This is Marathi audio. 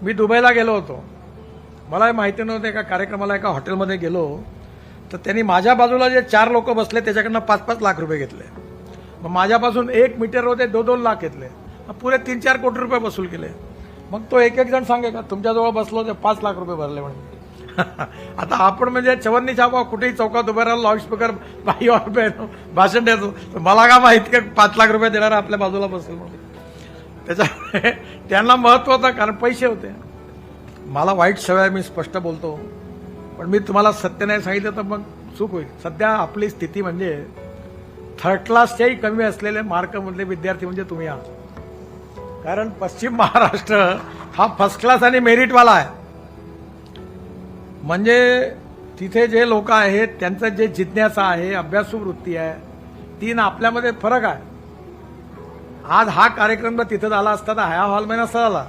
मी दुबईला गेलो होतो. मला माहिती नव्हतं, एका कार्यक्रमाला एका हॉटेलमध्ये गेलो तर त्यांनी माझ्या बाजूला जे 4 लोक बसले त्याच्याकडनं 5-5 लाख रुपये घेतले. मग माझ्यापासून 1 मीटर होते 2-2 लाख घेतले. पुरे 3-4 कोटी रुपये वसूल केले. मग तो एक जण सांगे का तुमच्याजवळ बसलो ते 5 लाख रुपये भरले म्हणून. आता आपण म्हणजे चवन्नी छापा कुठेही चौकात उभे राहिलो, लाऊडस्पीकर बाई भाषण द्यायचो. मला का माहिती का 5 लाख रुपये देणारा आपल्या बाजूला बसेल म्हणून. त्याच्यामुळे त्यांना महत्व होतं, कारण पैसे होते. मला वाईट सवय, मी स्पष्ट बोलतो, पण मी तुम्हाला सत्य नाही सांगितलं तर मग चूक होईल. सध्या आपली स्थिती म्हणजे 3rd क्लासच्याही कमी असलेले मार्कमधले विद्यार्थी म्हणजे तुम्ही आहात. कारण पश्चिम महाराष्ट्र हा 1st क्लास आणि मेरिटवाला आहे. म्हणजे तिथे जे लोक आहेत त्यांचं जे जिज्ञासा आहे, अभ्यासू वृत्ती आहे, ती ना आपल्यामध्ये फरक आहे. आज हा कार्यक्रम जर तिथं झाला असता तर ह्या हॉलमध्ये नसता झाला.